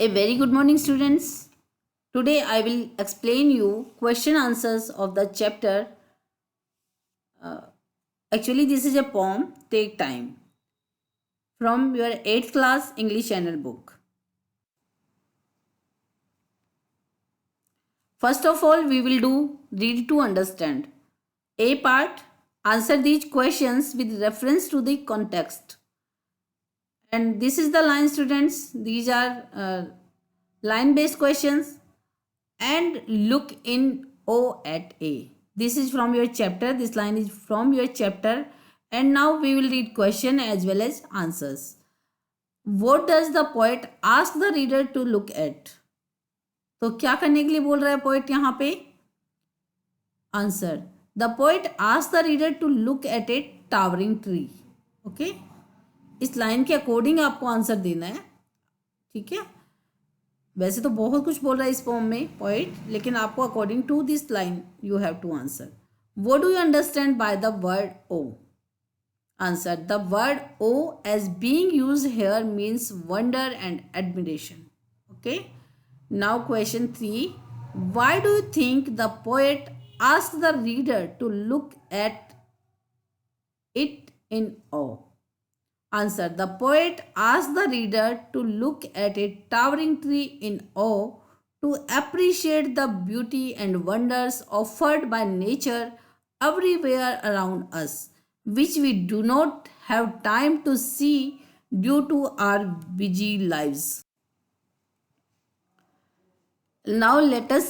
A very good morning, students. Today I will explain you question answers of the chapter. Actually, this is a poem. Take time from your 8th class English channel book. First of all, we will do read to understand. A part, answer these questions with reference to the context. And this is the line, students. These are line based questions. And look in O at A. This is from your chapter. This line is from your chapter. And now we will read question as well as answers. What does the poet ask the reader to look at? तो क्या करने के लिए बोल रहा है poet यहाँ पे? Answer, the poet ask the reader to look at a towering tree. Okay, इस लाइन के अकॉर्डिंग आपको आंसर देना है. ठीक है, वैसे तो बहुत कुछ बोल रहा है इस पोम में पोएट, लेकिन आपको according to this line you have to answer. What do you understand by the word O? Answer, the word O as being used here means wonder and admiration. Okay, now question 3. Why do you think the poet asked the reader to look at it in awe? Answer, the poet asked the reader to look at a towering tree in awe to appreciate the beauty and wonders offered by nature everywhere around us, which we do not have time to see due to our busy lives. Now let us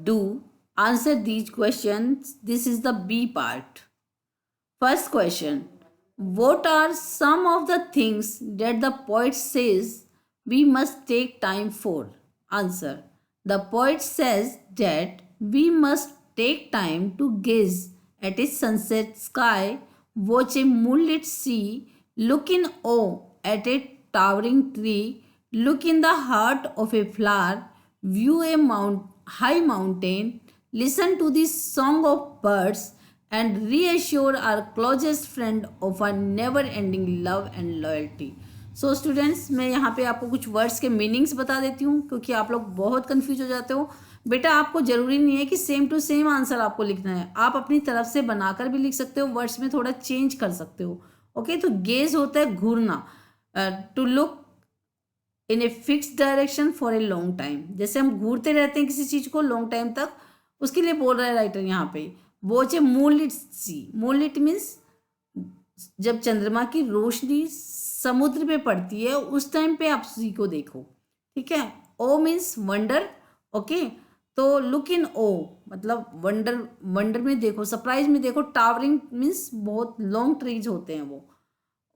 do answer these questions. This is the B part. First question. What are some of the things that the poet says we must take time for? Answer. The poet says that we must take time to gaze at a sunset sky, watch a moonlit sea, look in awe at a towering tree, look in the heart of a flower, view a high mountain, listen to the song of birds, and reassure our closest friend of our never ending love and loyalty. So students, मैं यहाँ पे आपको कुछ words के meanings बता देती हूँ, क्योंकि आप लोग बहुत कंफ्यूज हो जाते हो. बेटा, आपको ज़रूरी नहीं है कि सेम टू सेम आंसर आपको लिखना है. आप अपनी तरफ से बनाकर भी लिख सकते हो, वर्ड्स में थोड़ा चेंज कर सकते हो. ओके, तो गेज होता है घूरना, to look in a fix direction for a long time. जैसे हम घूरते रहते हैं किसी चीज़ को लॉन्ग टाइम तक, उसके लिए बोल रहा है राइटर यहाँ पे. वॉच ए मूनलिट सी. मूनलिट मीन्स जब चंद्रमा की रोशनी समुद्र पे पड़ती है उस टाइम पे आप सी को देखो. ठीक है. O means wonder. ओके, तो लुक इन ओ मतलब वंडर, वंडर में देखो, सरप्राइज में देखो. टावरिंग मीन्स बहुत लॉन्ग ट्रीज होते हैं वो,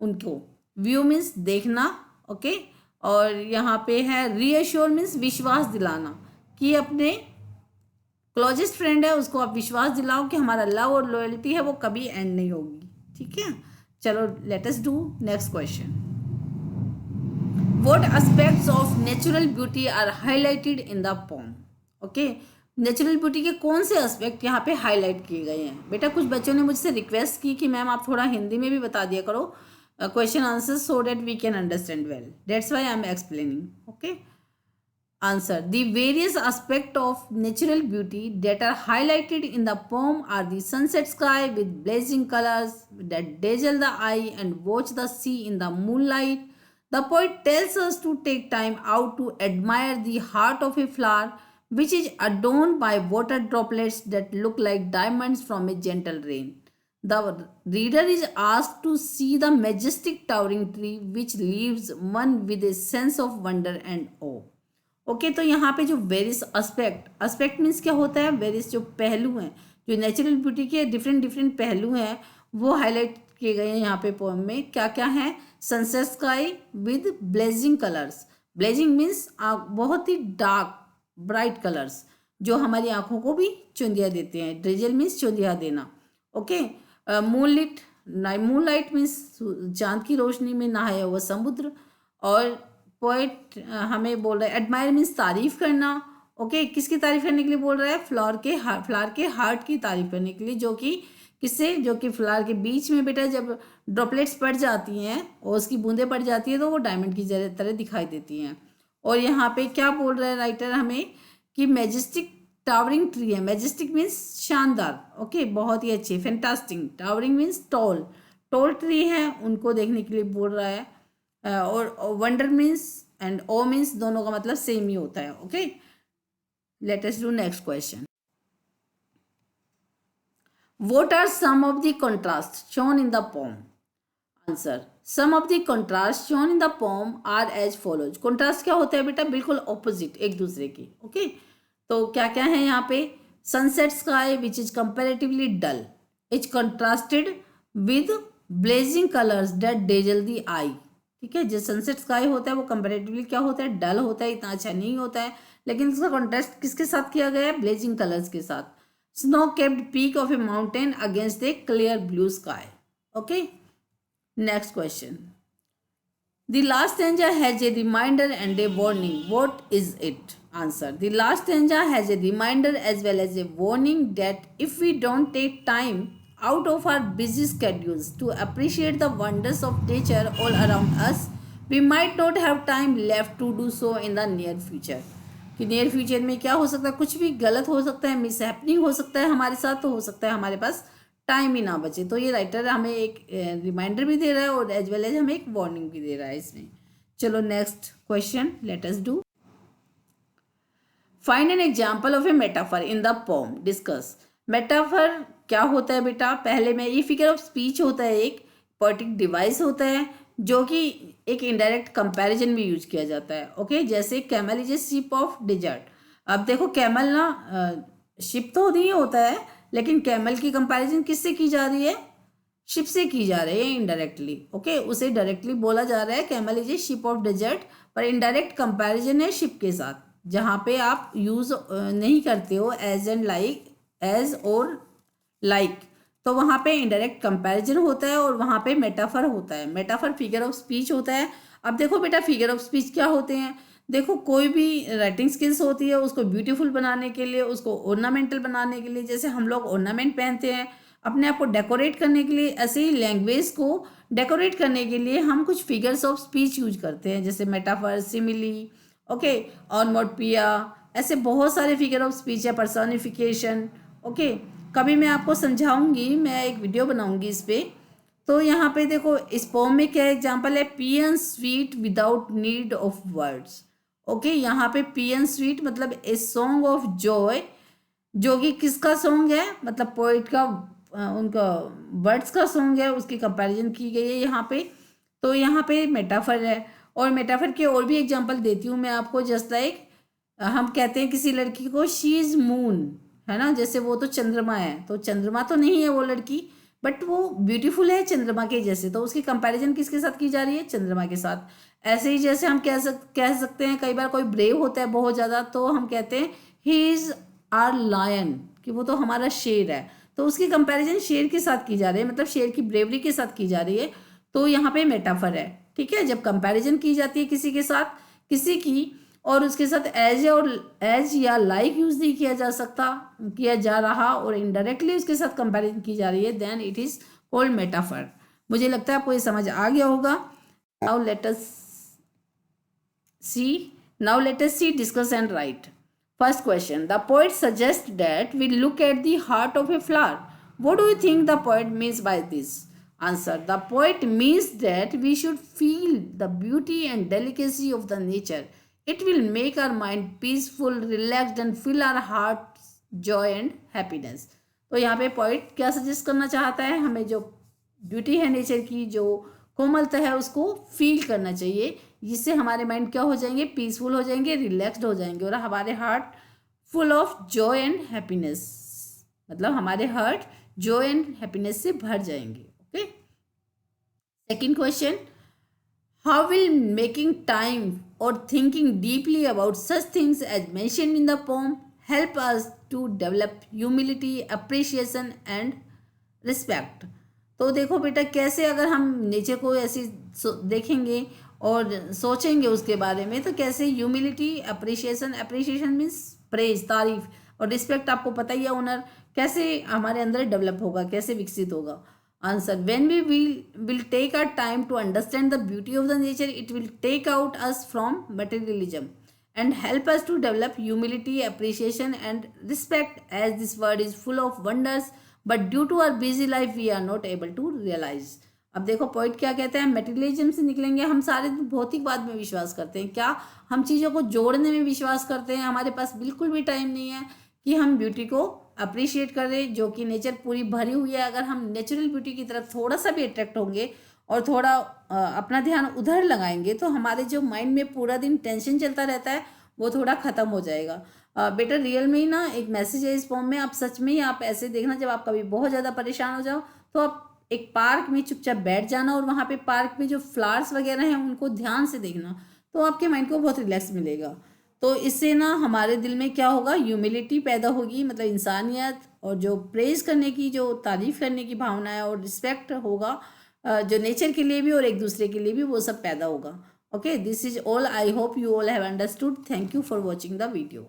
उनको. व्यू मीन्स देखना. ओके, और यहाँ पे है रीअश्योर मीन्स विश्वास दिलाना, कि अपने क्लोजेस्ट फ्रेंड है उसको आप विश्वास दिलाओ कि हमारा लव और लॉयल्टी है वो कभी एंड नहीं होगी. ठीक है, चलो let us do next question. What aspects of natural beauty are highlighted in the poem? Okay, natural beauty के कौन से एस्पेक्ट यहाँ पे हाईलाइट किए गए हैं? बेटा, कुछ बच्चों ने मुझसे रिक्वेस्ट की कि मैम आप थोड़ा हिंदी में भी बता दिया करो question answers so that we can understand well. That's why I am explaining. Okay. Answer. The various aspects of natural beauty that are highlighted in the poem are the sunset sky with blazing colors that dazzle the eye and watch the sea in the moonlight. The poet tells us to take time out to admire the heart of a flower which is adorned by water droplets that look like diamonds from a gentle rain. The reader is asked to see the majestic towering tree which leaves one with a sense of wonder and awe. Okay, तो यहाँ पे जो various aspect means क्या होता है? Various जो पहलू हैं, जो नेचुरल ब्यूटी के डिफरेंट पहलू हैं वो हाईलाइट किए गए हैं यहाँ पे पोएम में. क्या क्या है? Sunset sky with blazing colours. Blazing means बहुत ही डार्क ब्राइट कलर्स जो हमारी आंखों को भी चुंदिया देते हैं. ड्रेजल मीन्स चुंदिया देना. ओके, मूनलिट, मूनलाइट मीन्स चांद की रोशनी में नहाया हुआ समुद्र. और पोएट हमें बोल रहा है एडमायर मीन्स तारीफ करना. ओके, किसकी तारीफ करने के लिए बोल रहा है? फ्लावर के हार्ट की तारीफ करने के लिए, जो कि किससे? जो कि फ्लावर के बीच में बेटा जब ड्रॉपलेट्स पड़ जाती हैं और उसकी बूंदें पड़ जाती हैं तो वो डायमंड की तरह दिखाई देती हैं. और यहाँ पे क्या बोल रहा है राइटर हमें कि मैजेस्टिक टावरिंग ट्री है। मैजेस्टिक मीन्स शानदार, ओके, बहुत ही अच्छे, fantastic. Towering means tall, tall tree है, उनको देखने के लिए बोल रहा है। और wonder means and O means दोनों का मतलब सेम ही होता है, okay. Let us do next question. What are some of the contrasts shown in the poem? Answer. Some of the contrasts shown in the poem are as follows. Contrast क्या होता है बेटा? बिल्कुल opposite एक दूसरे की, okay? तो क्या क्या है यहाँ पे? Sunset sky which is comparatively dull. It's contrasted with blazing colors that dazzle the eye. ठीक है, जो सनसेट स्काई होता है वो कंपेरेटिवली क्या होता है? डल होता है, इतना अच्छा नहीं होता है, लेकिन इसका कॉन्ट्रास्ट किसके साथ किया गया है? ब्लेजिंग कलर्स के साथ। Snow-capped peak of a mountain against a clear blue sky. Okay. Next question. The last stanza has a reminder and a warning. What is it? Answer. The last stanza has a reminder as well as a warning that if we don't take time out of our busy schedules to appreciate the wonders of nature all around us, we might not have time left to do so in the near future. कि near future में क्या हो सकता है? कुछ भी गलत हो सकता है, मिस हैपनिंग हो सकता है हमारे साथ, तो हो सकता है हमारे पास टाइम ही ना बचे। तो ये राइटर हमें एक रिमाइंडर भी दे रहा है और एज वेल एज हमें एक वार्निंग भी दे रहा है इसमें। चलो next question, late us do. Find an example of A metaphor in the pome, discuss. Metaphor क्या होता है बेटा? पहले में ये फिगर ऑफ स्पीच होता है, एक पोएटिक डिवाइस होता है जो कि एक इनडायरेक्ट कंपैरिजन में यूज किया जाता है, ओके। जैसे camel is a ship of dessert. अब देखो कैमल ना शिप तो नहीं होता है, लेकिन कैमल की कंपैरिजन किससे की जा रही है? शिप से की जा रही है इनडायरेक्टली, ओके। उसे डायरेक्टली बोला जा रहा है camel is a ship of dessert, पर इनडायरेक्ट कंपैरिजन है शिप के साथ, जहाँ पे आप यूज नहीं करते हो एज एंड लाइक, एज और लाइक, तो वहाँ पे इनडायरेक्ट कंपैरिजन होता है और वहाँ पे मेटाफर होता है। मेटाफर फिगर ऑफ स्पीच होता है। अब देखो बेटा फिगर ऑफ स्पीच क्या होते हैं? देखो कोई भी राइटिंग स्किल्स होती है, उसको ब्यूटीफुल बनाने के लिए, उसको ऑर्नामेंटल बनाने के लिए, जैसे हम लोग ऑर्नामेंट पहनते हैं अपने आप को डेकोरेट करने के लिए, ऐसे ही लैंग्वेज को डेकोरेट करने के लिए हम कुछ फिगर्स ऑफ स्पीच यूज करते हैं, जैसे मेटाफर, सिमिली, ओके, ऑनमोटपिया, ऐसे बहुत सारे फिगर ऑफ स्पीच है, पर्सोनिफिकेशन, ओके। कभी मैं आपको समझाऊंगी, मैं एक वीडियो बनाऊंगी इस पर। तो यहाँ पे देखो इस पोम में क्या एग्जाम्पल है? Peon sweet without need of words, okay. यहाँ पे पियन स्वीट मतलब ए सॉन्ग ऑफ जॉय, जो कि किसका सॉन्ग है? मतलब पोइट का, उनका वर्ड्स का सॉन्ग है, उसकी कंपैरिजन की गई है यहाँ पे। तो यहाँ पे मेटाफर है, और मेटाफर के और भी एग्जाम्पल देती हूँ मैं आपको। जस्ट लाइक हम कहते हैं किसी लड़की को शी इज मून, है ना, जैसे वो तो चंद्रमा है, तो चंद्रमा तो नहीं है वो लड़की, बट वो ब्यूटीफुल है चंद्रमा के जैसे, तो उसकी कंपैरिजन किसके साथ की जा रही है? चंद्रमा के साथ। ऐसे ही जैसे हम कह सकते हैं, कई बार कोई ब्रेव होता है बहुत ज़्यादा, तो हम कहते हैं ही इज़ आर लायन, कि वो तो हमारा शेर है, तो उसकी कंपैरिजन शेर के साथ की जा रही है, मतलब शेर की ब्रेवरी के साथ की जा रही है। तो यहाँ पे मेटाफर है, ठीक है। जब कंपैरिजन की जाती है किसी के साथ, किसी की, और उसके साथ एज या लाइक यूज नहीं किया जा रहा और इनडायरेक्टली उसके साथ कंपैरिजन की जा रही है, then it is called metaphor. मुझे लगता है आपको ये समझ आ गया होगा। Now let us see discuss and write. First question, the poet suggest that we look at the heart of a flower. What do you think the poet means by this? Answer. The poet means that we should feel the beauty and delicacy of the nature. It will make our mind peaceful, relaxed and fill our hearts joy and happiness. तो यहाँ पे poet क्या suggest करना चाहता है? हमें जो beauty है नेचर की, जो कोमलता है, उसको फील करना चाहिए, जिससे हमारे माइंड क्या हो जाएंगे? पीसफुल हो जाएंगे, रिलैक्सड हो जाएंगे, और हमारे heart full of Joy and happiness, मतलब हमारे हार्ट जॉय एंड हैप्पीनेस से भर जाएंगे। Okay. Second question, how will making time or thinking deeply about such things as mentioned in the poem help us to develop humility, appreciation and respect? तो देखो बेटा, कैसे अगर हम नेचर को ऐसी देखेंगे और सोचेंगे उसके बारे में, तो कैसे ह्यूमिलिटी, अप्रिशिएशन मीन्स प्रेज, तारीफ, और रिस्पेक्ट आपको पता ही है, ऑनर, कैसे हमारे अंदर डेवलप होगा, कैसे विकसित होगा। Answer. When we will take our time to understand the beauty of the nature, it will take out us from materialism and help us to develop humility, appreciation and respect, as this world is full of wonders, but due to our busy life we are not able to realize. अब देखो point क्या कहते हैं, materialism से निकलेंगे। हम सारे भौतिकवाद में विश्वास करते हैं। क्या हम चीज़ों को जोड़ने में विश्वास करते हैं? हमारे पास बिल्कुल भी टाइम नहीं है कि हम ब्यूटी को अप्रिशिएट करें, जो कि नेचर पूरी भरी हुई है। अगर हम नेचुरल ब्यूटी की तरफ थोड़ा सा भी अट्रैक्ट होंगे और थोड़ा अपना ध्यान उधर लगाएंगे तो हमारे जो माइंड में पूरा दिन टेंशन चलता रहता है वो थोड़ा ख़त्म हो जाएगा। बेटा रियल में ही ना एक मैसेज है इस फॉर्म में। आप सच में ही आप ऐसे देखना, जब आप कभी बहुत ज़्यादा परेशान हो जाओ तो आप एक पार्क में चुपचाप बैठ जाना और वहाँ पे पार्क में जो फ्लावर्स वगैरह हैं उनको ध्यान से देखना, तो आपके माइंड को बहुत रिलैक्स मिलेगा। तो इससे ना हमारे दिल में क्या होगा, ह्यूमिलिटी पैदा होगी, मतलब इंसानियत, और जो प्रेज करने की, जो तारीफ करने की भावना है, और रिस्पेक्ट होगा जो नेचर के लिए भी और एक दूसरे के लिए भी, वो सब पैदा होगा। Okay, this is all. I hope you all have understood. Thank you for watching the video.